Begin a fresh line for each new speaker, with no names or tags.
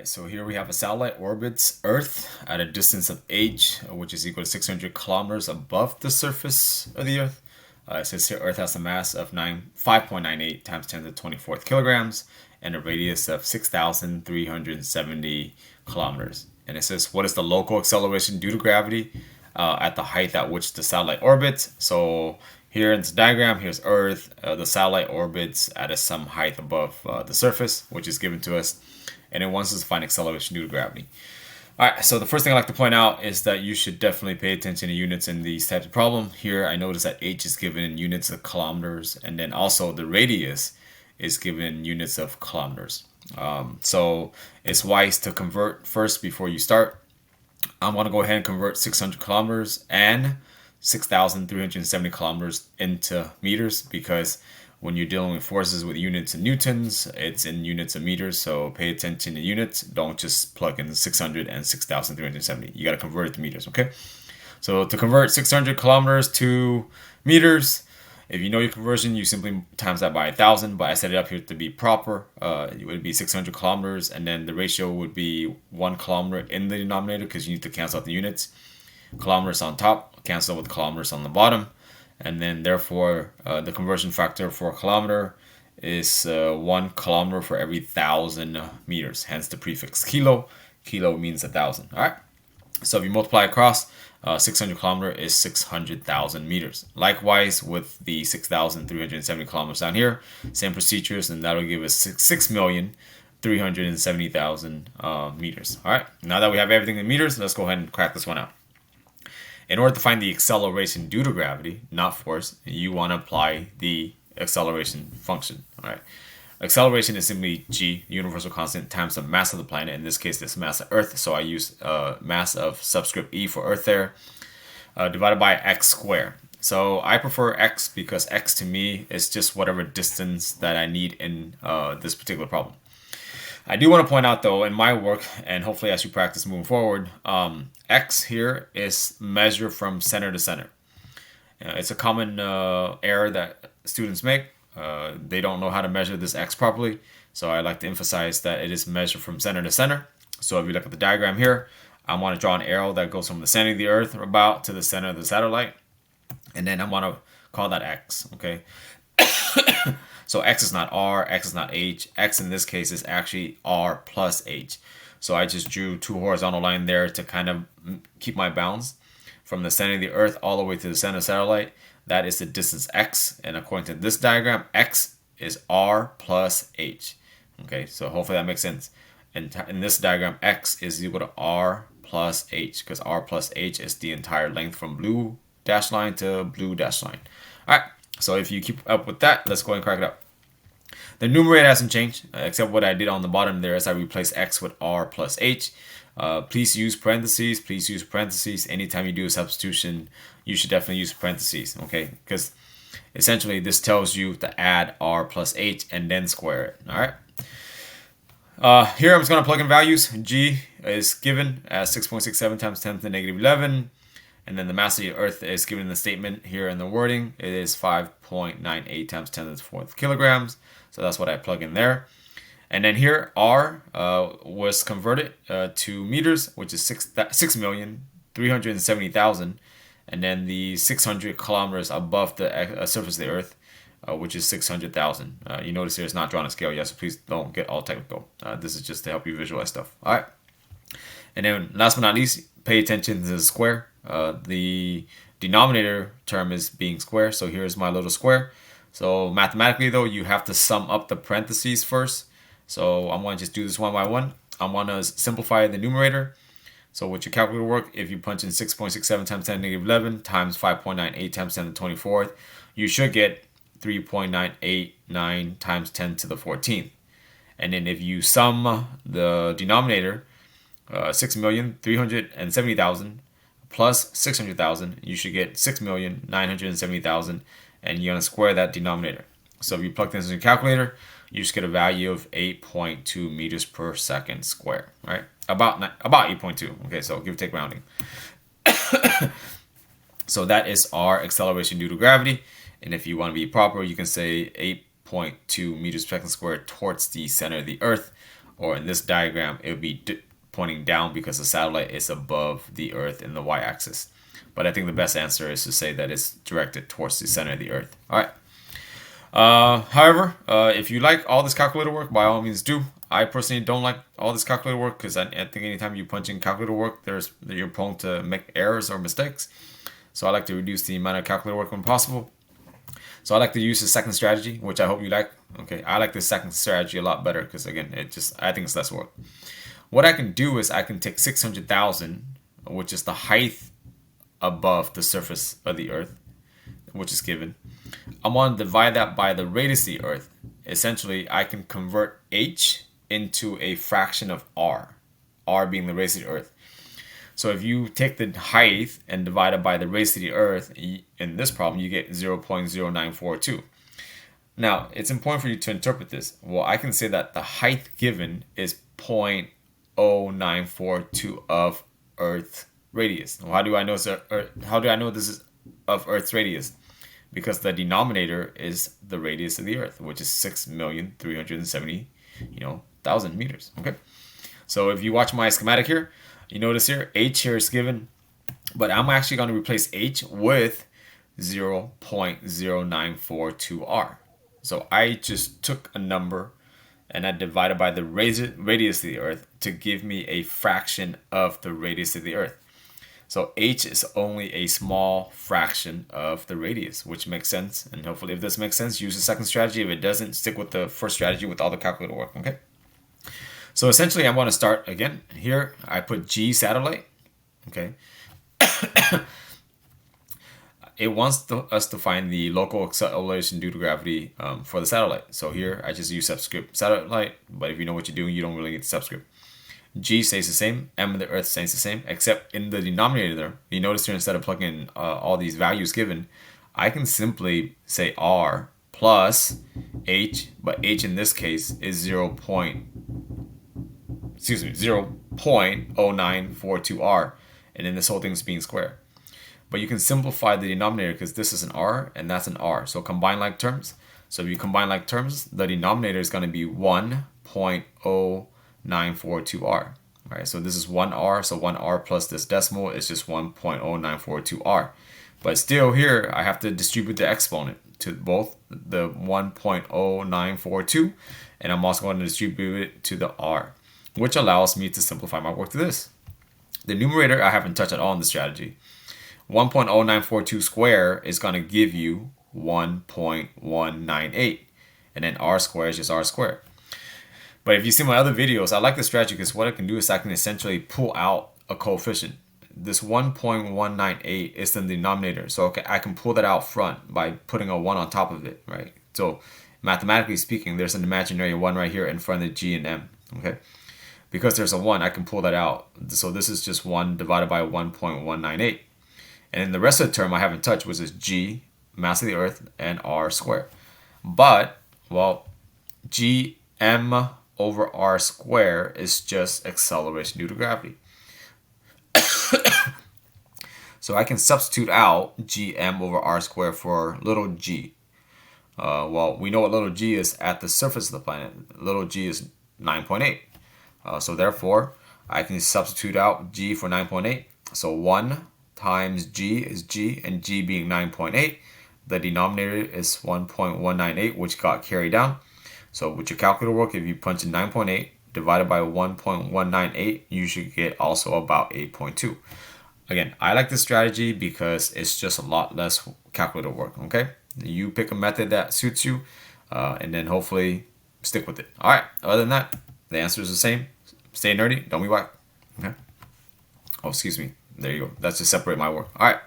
Alright, so here we have a satellite orbits Earth at a distance of h, which is equal to 600 kilometers above the surface of the Earth. It says here Earth has a mass of 5.98 times 10 to the 24th kilograms and a radius of 6,370 kilometers. And it says, what is the local acceleration due to gravity at the height at which the satellite orbits? So here in this diagram, here's Earth. The satellite orbits at some height above the surface, which is given to us. And it wants us to find acceleration due to gravity. All right, so the first thing I'd like to point out is that you should definitely pay attention to units in these types of problem. Here, I notice that h is given in units of kilometers, and then also the radius is given in units of kilometers. So it's wise to convert first before you start. I'm going to go ahead and convert 600 kilometers and 6,370 kilometers into meters, because when you're dealing with forces with units in newtons, it's in units of meters. So pay attention to units. Don't just plug in 600 and 6,370. You got to convert it to meters, okay? So to convert 600 kilometers to meters, if you know your conversion, you simply times that by 1,000. But I set it up here to be proper. It would be 600 kilometers, and then the ratio would be 1 kilometer in the denominator because you need to cancel out the units. Kilometers on top, cancel with kilometers on the bottom. And then therefore the conversion factor for a kilometer is 1 kilometer for every 1,000 meters, hence the prefix kilo. Kilo means 1,000. All right, so if you multiply across, 600 kilometer is 600,000 meters. Likewise with the 6,370 kilometers down here, same procedures, and that'll give us 6,370,000 meters. All right, now that we have everything in meters, let's go ahead and crack this one out. In order to find the acceleration due to gravity, not force, you want to apply the acceleration function. All right. Acceleration is simply g, universal constant, times the mass of the planet. In this case, it's mass of Earth, so I use mass of subscript e for Earth there, divided by x squared. So I prefer x because x to me is just whatever distance that I need in this particular problem. I do want to point out, though, in my work, and hopefully as you practice moving forward, x here is measured from center to center. It's a common error that students make. They don't know how to measure this x properly, so I like to emphasize that it is measured from center to center. So if you look at the diagram here, I want to draw an arrow that goes from the center of the Earth about to the center of the satellite, and then I want to call that x, okay? So x is not r, x is not h. X in this case is actually r plus h. So I just drew two horizontal lines there to kind of keep my bounds from the center of the Earth all the way to the center satellite. That is the distance x, and according to this diagram, x is r plus h. Okay, so hopefully that makes sense. And in this diagram, x is equal to r plus h, because r plus h is the entire length from blue dash line to blue dash line. All right. So if you keep up with that, let's go and crack it up. The numerator hasn't changed, except what I did on the bottom there is I replaced x with r plus h. Please use parentheses. Please use parentheses. Anytime you do a substitution, you should definitely use parentheses, okay? Because essentially this tells you to add r plus h and then square it, all right? Here I'm just going to plug in values. G is given as 6.67 times 10 to the negative 11. And then the mass of the Earth is given in the statement here in the wording. It is 5.98 times 10 to the 4th kilograms. So that's what I plug in there. And then here, R was converted to meters, which is 6,370,000. And then the 600 kilometers above the surface of the Earth, which is 600,000. You notice here it's not drawn on scale yet, so please don't get all technical. This is just to help you visualize stuff. All right. And then last but not least, pay attention to the square. The denominator term is being square, so here's my little square. So mathematically, though, you have to sum up the parentheses first. So I'm going to just do this one by one. I'm going to simplify the numerator. So with your calculator work, if you punch in 6.67 times 10 to the negative 11 times 5.98 times 10 to the 24th, you should get 3.989 times 10 to the 14th. And then if you sum the denominator, 6,370,000 plus 600,000, you should get 6,970,000, and you're going to square that denominator. So if you plug this in your calculator, you just get a value of 8.2 meters per second square, right? About 8.2. Okay, so give or take rounding. So that is our acceleration due to gravity. And if you want to be proper, you can say 8.2 meters per second squared towards the center of the Earth, or in this diagram, it would be pointing down because the satellite is above the Earth in the y-axis. But I think the best answer is to say that it's directed towards the center of the Earth. All right. However, if you like all this calculator work, by all means do. I personally don't like all this calculator work because I think anytime you punch in calculator work, you're prone to make errors or mistakes. So I like to reduce the amount of calculator work when possible. So I like to use the second strategy, which I hope you like. Okay, I like the second strategy a lot better because again, I think it's less work. What I can do is I can take 600,000, which is the height above the surface of the Earth, which is given. I'm going to divide that by the radius of the Earth. Essentially, I can convert h into a fraction of r being the radius of the Earth. So if you take the height and divide it by the radius of the Earth, in this problem, you get 0.0942. Now, it's important for you to interpret this. Well, I can say that the height given is 0.0942 of Earth's radius. Well, how do I know this is of Earth's radius? Because the denominator is the radius of the Earth, which is 6,370,000 meters. Okay, so if you watch my schematic here, you notice here h here is given, but I'm actually going to replace h with 0.0942 r. So I just took a number and I divided by the radius of the Earth to give me a fraction of the radius of the Earth. So h is only a small fraction of the radius, which makes sense. And hopefully if this makes sense, use the second strategy. If it doesn't, stick with the first strategy with all the calculator work, okay? So essentially I'm going to start again. Here I put G satellite, okay? It wants us to find the local acceleration due to gravity for the satellite. So here I just use subscript satellite, but if you know what you're doing, you don't really need the subscript. G stays the same, m of the Earth stays the same, except in the denominator there, you notice here instead of plugging in all these values given, I can simply say r plus h, but h in this case is 0.0942 r, and then this whole thing is being squared. But you can simplify the denominator because this is an r and that's an r. So combine like terms. So if you combine like terms, the denominator is going to be 1.0942 r. All right, so this is 1 r, so 1 r plus this decimal is just 1.0942 r. But still here, I have to distribute the exponent to both the 1.0942, and I'm also going to distribute it to the r, which allows me to simplify my work to this. The numerator I haven't touched at all in the strategy. 1.0942 square is going to give you 1.198, and then r squared is just r squared. But if you see my other videos, I like this strategy because what I can do is I can essentially pull out a coefficient. This 1.198 is the denominator, so I can pull that out front by putting a 1 on top of it, right? So mathematically speaking, there's an imaginary 1 right here in front of G and M, okay? Because there's a 1, I can pull that out. So this is just 1 divided by 1.198. And then the rest of the term I haven't touched, which is G, mass of the Earth, and r squared. But, well, Gm over r squared is just acceleration due to gravity. So I can substitute out Gm over r squared for little g. Well, we know what little g is at the surface of the planet. Little g is 9.8. So therefore, I can substitute out g for 9.8. So 1 times g is g, and g being 9.8. The denominator is 1.198, which got carried down. So with your calculator work, if you punch in 9.8 divided by 1.198, you should get also about 8.2. Again, I like this strategy because it's just a lot less calculator work, okay? You pick a method that suits you, and then hopefully stick with it. All right, other than that, the answer is the same. Stay nerdy, don't be whack, okay? Oh, excuse me. There you go. That's to separate my work. All right.